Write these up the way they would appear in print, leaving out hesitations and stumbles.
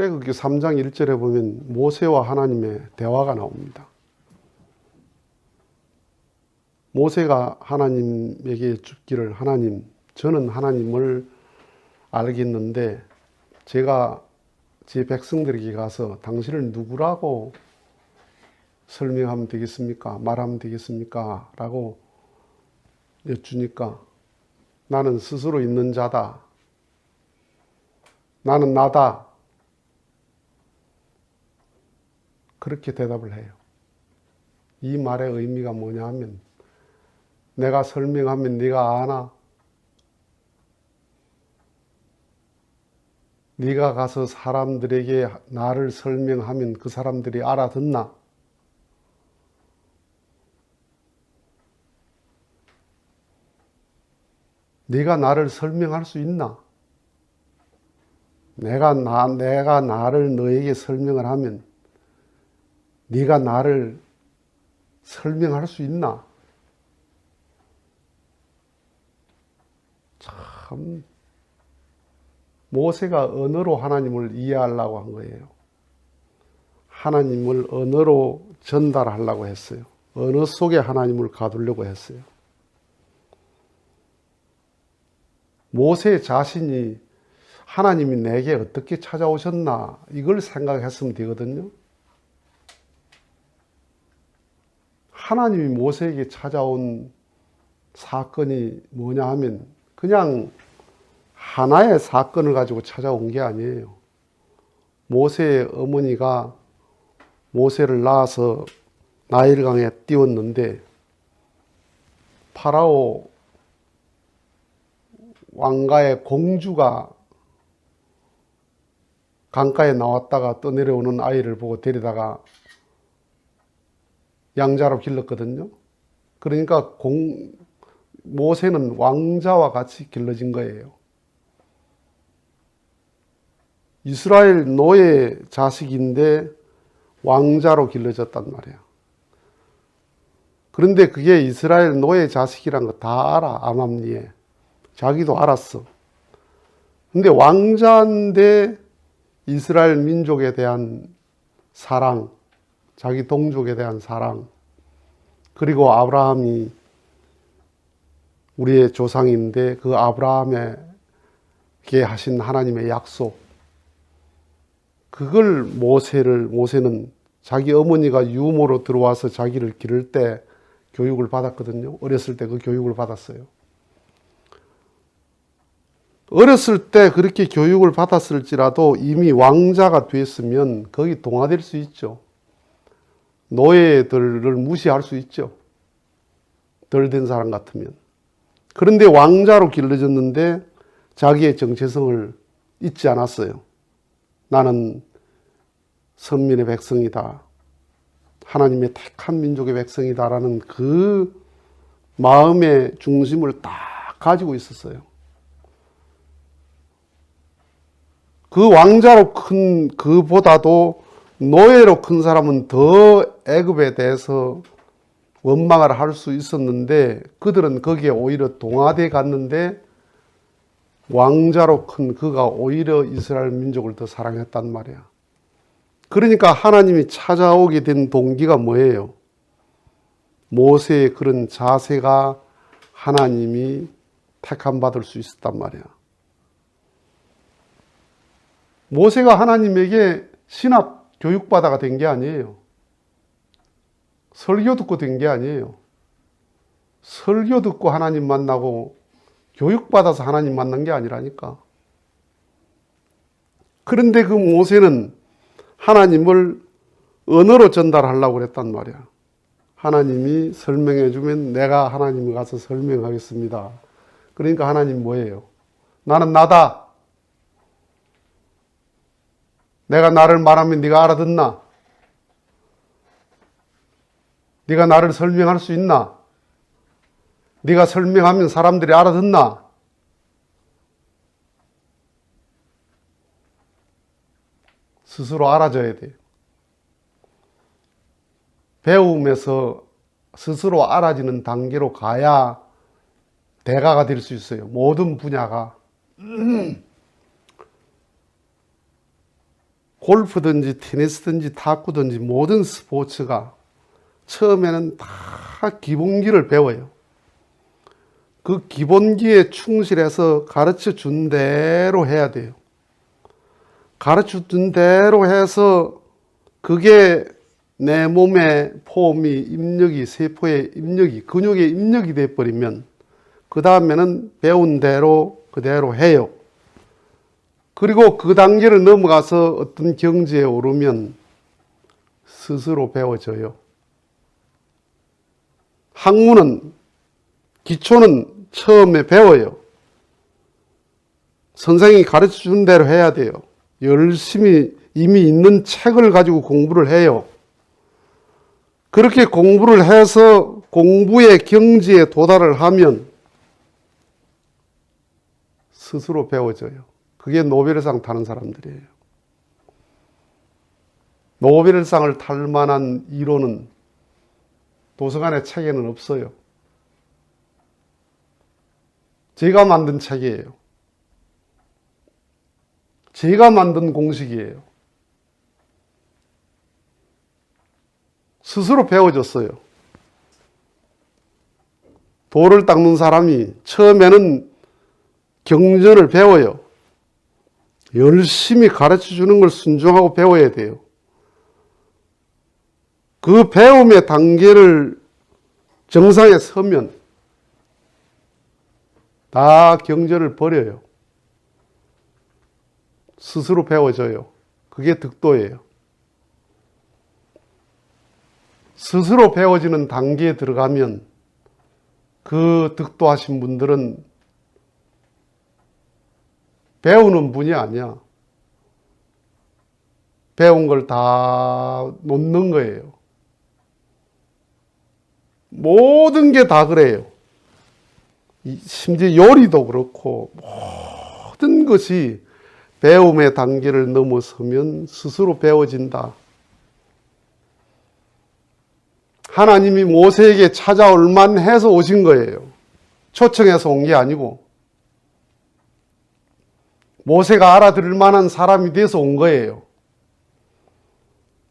출애굽기 3장 1절에 보면 모세와 하나님의 대화가 나옵니다. 모세가 하나님에게 죽기를, 하나님, 저는 하나님을 알겠는데 제가 제 백성들에게 가서 당신을 누구라고 설명하면 되겠습니까? 말하면 되겠습니까? 라고 여쭈니까 나는 스스로 있는 자다. 나는 나다. 그렇게 대답을 해요. 이 말의 의미가 뭐냐 하면 내가 설명하면 네가 아나? 네가 가서 사람들에게 나를 설명하면 그 사람들이 알아듣나? 네가 나를 설명할 수 있나? 내가 나를 너에게 설명을 하면 네가 나를 설명할 수 있나? 참, 모세가 언어로 하나님을 이해하려고 한 거예요. 하나님을 언어로 전달하려고 했어요. 언어 속에 하나님을 가두려고 했어요. 모세 자신이 하나님이 내게 어떻게 찾아오셨나 이걸 생각했으면 되거든요. 하나님이 모세에게 찾아온 사건이 뭐냐 하면 그냥 하나의 사건을 가지고 찾아온 게 아니에요. 모세의 어머니가 모세를 낳아서 나일강에 띄웠는데 파라오 왕가의 공주가 강가에 나왔다가 떠내려오는 아이를 보고 데리다가 양자로 길렀거든요. 그러니까 모세는 왕자와 같이 길러진 거예요. 이스라엘 노예 자식인데 왕자로 길러졌단 말이야. 그런데 그게 이스라엘 노예 자식이란 거 다 알아, 암암리에. 자기도 알았어. 근데 왕자인데 이스라엘 민족에 대한 사랑, 자기 동족에 대한 사랑, 그리고 아브라함이 우리의 조상인데 그 아브라함에게 하신 하나님의 약속, 그걸 모세는 자기 어머니가 유모로 들어와서 자기를 기를 때 교육을 받았거든요. 어렸을 때 그 교육을 받았어요. 어렸을 때 그렇게 교육을 받았을지라도 이미 왕자가 됐으면 거기 동화될 수 있죠. 노예들을 무시할 수 있죠. 덜 된 사람 같으면. 그런데 왕자로 길러졌는데 자기의 정체성을 잊지 않았어요. 나는 선민의 백성이다. 하나님의 택한 민족의 백성이다라는 그 마음의 중심을 딱 가지고 있었어요. 그 왕자로 큰 그보다도 노예로 큰 사람은 더 애굽에 대해서 원망을 할 수 있었는데 그들은 거기에 오히려 동화돼 갔는데 왕자로 큰 그가 오히려 이스라엘 민족을 더 사랑했단 말이야. 그러니까 하나님이 찾아오게 된 동기가 뭐예요? 모세의 그런 자세가 하나님이 택함 받을 수 있었단 말이야. 모세가 하나님에게 신학 교육받아가 된 게 아니에요. 설교 듣고 된 게 아니에요. 설교 듣고 하나님 만나고 교육받아서 하나님 만난 게 아니라니까. 그런데 그 모세는 하나님을 언어로 전달하려고 그랬단 말이야. 하나님이 설명해 주면 내가 하나님을 가서 설명하겠습니다. 그러니까 하나님 뭐예요? 나는 나다. 내가 나를 말하면 네가 알아듣나? 네가 나를 설명할 수 있나? 네가 설명하면 사람들이 알아듣나? 스스로 알아줘야 돼. 배움에서 스스로 알아지는 단계로 가야 대가가 될 수 있어요. 모든 분야가. 골프든지 테니스든지 탁구든지 모든 스포츠가 처음에는 다 기본기를 배워요. 그 기본기에 충실해서 가르쳐 준 대로 해야 돼요. 가르쳐 준 대로 해서 그게 내 몸의 폼이, 입력이, 세포의 입력이, 근육의 입력이 돼버리면 그 다음에는 배운 대로 그대로 해요. 그리고 그 단계를 넘어가서 어떤 경지에 오르면 스스로 배워져요. 학문은, 기초는 처음에 배워요. 선생님이 가르쳐 준 대로 해야 돼요. 열심히 이미 있는 책을 가지고 공부를 해요. 그렇게 공부를 해서 공부의 경지에 도달을 하면 스스로 배워져요. 그게 노벨상 타는 사람들이에요. 노벨상을 탈 만한 이론은 도서관의 책에는 없어요. 제가 만든 책이에요. 제가 만든 공식이에요. 스스로 배워졌어요. 돌을 닦는 사람이 처음에는 경전을 배워요. 열심히 가르쳐 주는 걸 순종하고 배워야 돼요. 그 배움의 단계를 정상에 서면 다 경전을 버려요. 스스로 배워져요. 그게 득도예요. 스스로 배워지는 단계에 들어가면 그 득도하신 분들은 배우는 분이 아니야. 배운 걸 다 놓는 거예요. 모든 게 다 그래요. 심지어 요리도 그렇고 모든 것이 배움의 단계를 넘어서면 스스로 배워진다. 하나님이 모세에게 찾아올 만해서 오신 거예요. 초청해서 온 게 아니고 모세가 알아들을 만한 사람이 돼서 온 거예요.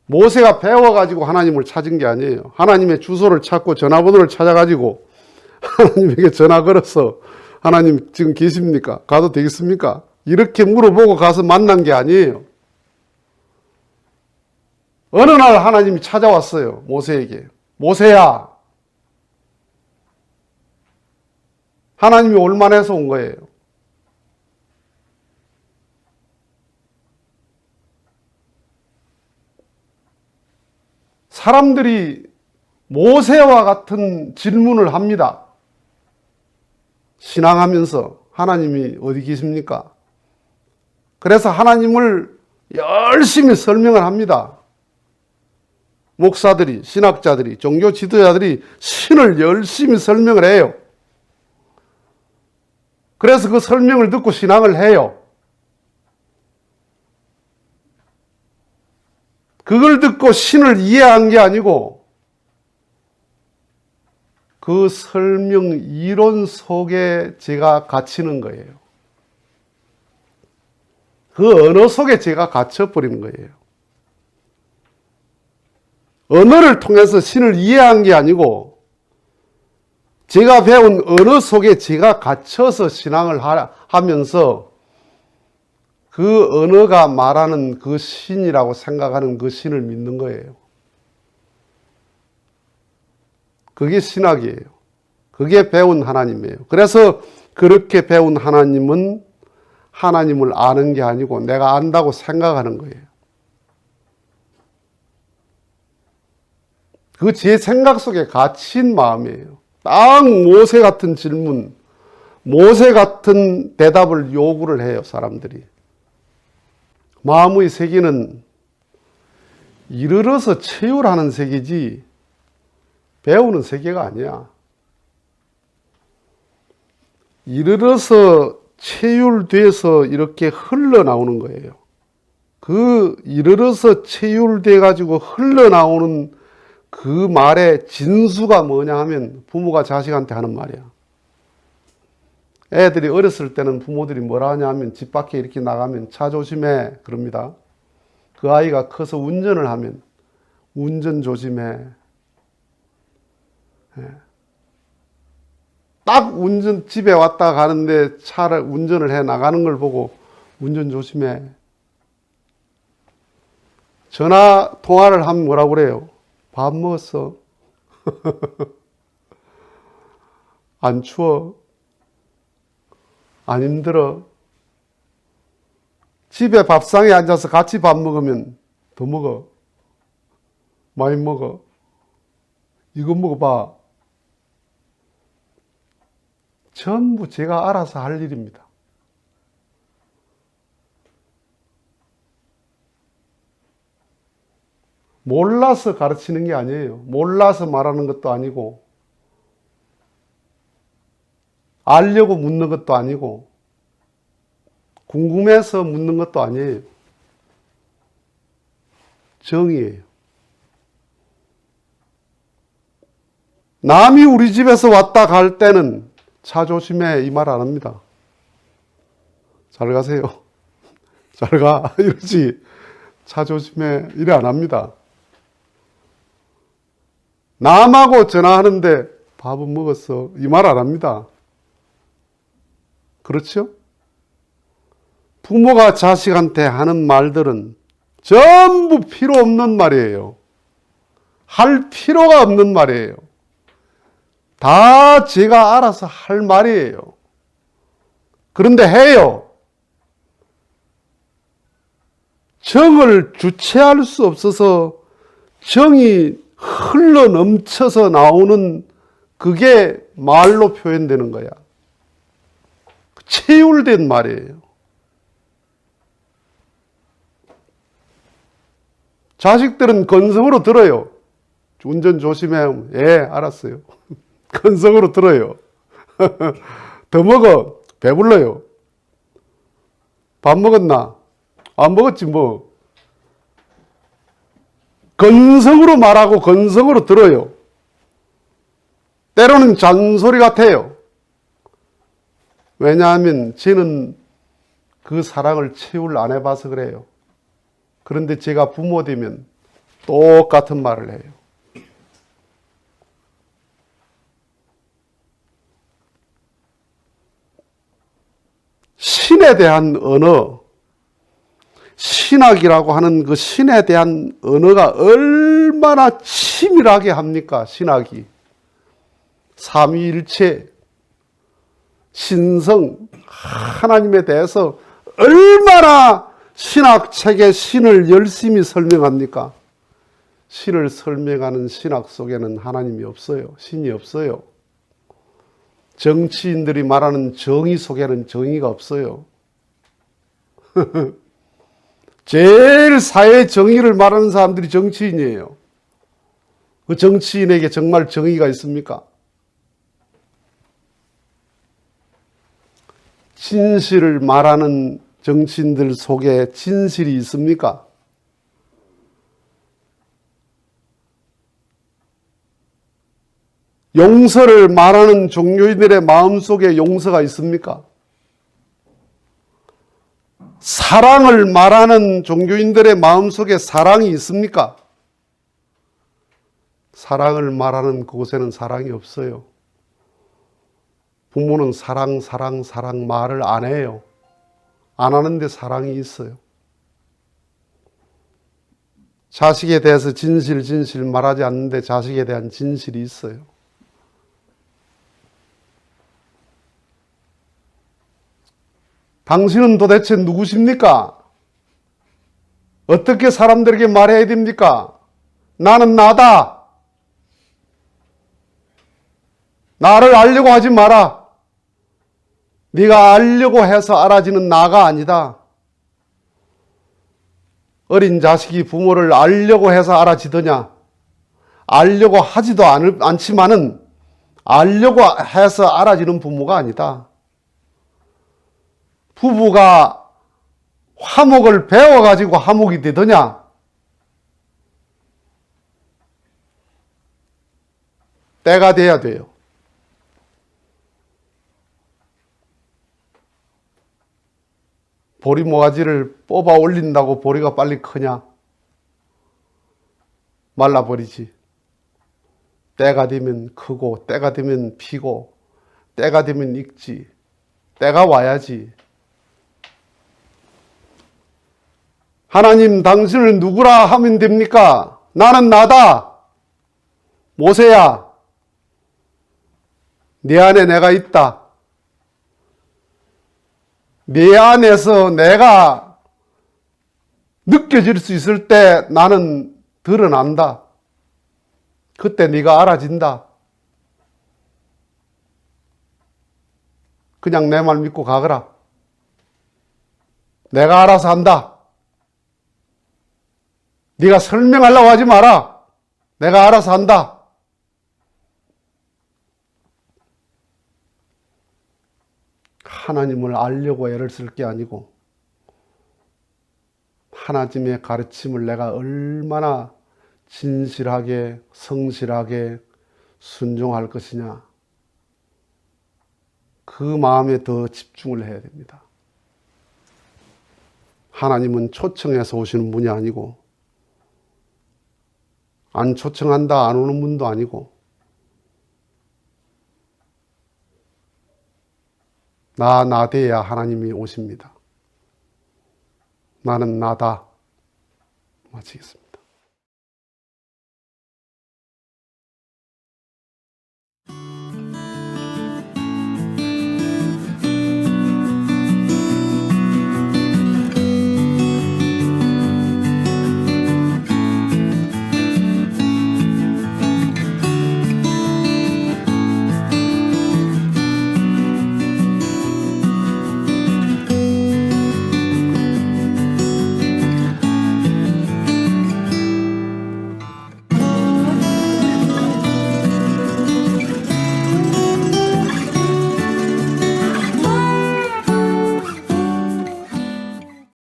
모세가 배워가지고 하나님을 찾은 게 아니에요. 하나님의 주소를 찾고 전화번호를 찾아가지고 하나님에게 전화 걸어서 하나님 지금 계십니까? 가도 되겠습니까? 이렇게 물어보고 가서 만난 게 아니에요. 어느 날 하나님이 찾아왔어요. 모세에게. 모세야. 하나님이 올만해서 온 거예요. 사람들이 모세와 같은 질문을 합니다. 신앙하면서 하나님이 어디 계십니까? 그래서 하나님을 열심히 설명을 합니다. 목사들이, 신학자들이, 종교 지도자들이 신을 열심히 설명을 해요. 그래서 그 설명을 듣고 신앙을 해요. 그걸 듣고 신을 이해한 게 아니고 그 설명 이론 속에 제가 갇히는 거예요. 그 언어 속에 제가 갇혀버리는 거예요. 언어를 통해서 신을 이해한 게 아니고 제가 배운 언어 속에 제가 갇혀서 신앙을 하면서 그 언어가 말하는 그 신이라고 생각하는 그 신을 믿는 거예요. 그게 신학이에요. 그게 배운 하나님이에요. 그래서 그렇게 배운 하나님은 하나님을 아는 게 아니고 내가 안다고 생각하는 거예요. 그 제 생각 속에 갇힌 마음이에요. 딱 모세 같은 질문, 모세 같은 대답을 요구를 해요, 사람들이. 마음의 세계는 이르러서 체휼하는 세계지 배우는 세계가 아니야. 이르러서 체휼돼서 이렇게 흘러나오는 거예요. 그 이르러서 체휼돼 가지고 흘러나오는 그 말의 진수가 뭐냐 하면 부모가 자식한테 하는 말이야. 애들이 어렸을 때는 부모들이 뭐라 하냐 하면 집 밖에 이렇게 나가면 차 조심해 그럽니다. 그 아이가 커서 운전을 하면 운전 조심해. 딱 집에 왔다 가는데 차를 운전을 해 나가는 걸 보고 운전 조심해. 전화 통화를 하면 뭐라고 그래요? 밥 먹었어? 안 추워? 안 힘들어? 집에 밥상에 앉아서 같이 밥 먹으면 더 먹어. 많이 먹어. 이거 먹어봐. 전부 제가 알아서 할 일입니다. 몰라서 가르치는 게 아니에요. 몰라서 말하는 것도 아니고, 알려고 묻는 것도 아니고, 궁금해서 묻는 것도 아니에요. 정의예요. 남이 우리 집에서 왔다 갈 때는 차 조심해 이 말 안 합니다. 잘 가세요. 잘 가. 이러지. 차 조심해 이래 안 합니다. 남하고 전화하는데 밥은 먹었어 이 말 안 합니다. 그렇죠? 부모가 자식한테 하는 말들은 전부 필요 없는 말이에요. 할 필요가 없는 말이에요. 다 제가 알아서 할 말이에요. 그런데 해요. 정을 주체할 수 없어서 정이 흘러 넘쳐서 나오는 그게 말로 표현되는 거야. 체율된 말이에요. 자식들은 건성으로 들어요. 운전 조심해. 예, 알았어요. 건성으로 들어요. 더 먹어. 배불러요. 밥 먹었나? 안 먹었지 뭐. 건성으로 말하고 건성으로 들어요. 때로는 잔소리 같아요. 왜냐하면 저는 그 사랑을 체육을 안 해봐서 그래요. 그런데 제가 부모 되면 똑같은 말을 해요. 신에 대한 언어, 신학이라고 하는 그 신에 대한 언어가 얼마나 치밀하게 합니까? 신학이. 삼위일체, 신성, 하나님에 대해서 얼마나 신학책에 신을 열심히 설명합니까? 신을 설명하는 신학 속에는 하나님이 없어요. 신이 없어요. 정치인들이 말하는 정의 속에는 정의가 없어요. 제일 사회 정의를 말하는 사람들이 정치인이에요. 그 정치인에게 정말 정의가 있습니까? 진실을 말하는 정치인들 속에 진실이 있습니까? 용서를 말하는 종교인들의 마음속에 용서가 있습니까? 사랑을 말하는 종교인들의 마음속에 사랑이 있습니까? 사랑을 말하는 곳에는 사랑이 없어요. 부모는 사랑 말을 안 해요. 안 하는데 사랑이 있어요. 자식에 대해서 진실 말하지 않는데 자식에 대한 진실이 있어요. 당신은 도대체 누구십니까? 어떻게 사람들에게 말해야 됩니까? 나는 나다. 나를 알려고 하지 마라. 네가 알려고 해서 알아지는 나가 아니다. 어린 자식이 부모를 알려고 해서 알아지더냐? 알려고 하지도 않지만은 알려고 해서 알아지는 부모가 아니다. 부부가 화목을 배워가지고 화목이 되더냐? 때가 돼야 돼요. 보리 모가지를 뽑아 올린다고 보리가 빨리 크냐? 말라버리지. 때가 되면 크고 때가 되면 피고 때가 되면 익지. 때가 와야지. 하나님 당신을 누구라 하면 됩니까? 나는 나다. 모세야. 네 안에 내가 있다. 네 안에서 내가 느껴질 수 있을 때 나는 드러난다. 그때 네가 알아진다. 그냥 내 말 믿고 가거라. 내가 알아서 한다. 네가 설명하려고 하지 마라. 내가 알아서 한다. 하나님을 알려고 애를 쓸 게 아니고 하나님의 가르침을 내가 얼마나 진실하게 성실하게 순종할 것이냐. 그 마음에 더 집중을 해야 됩니다. 하나님은 초청해서 오시는 분이 아니고 안 초청한다 안 오는 분도 아니고 나 돼야 하나님이 오십니다. 나는 나다. 마치겠습니다.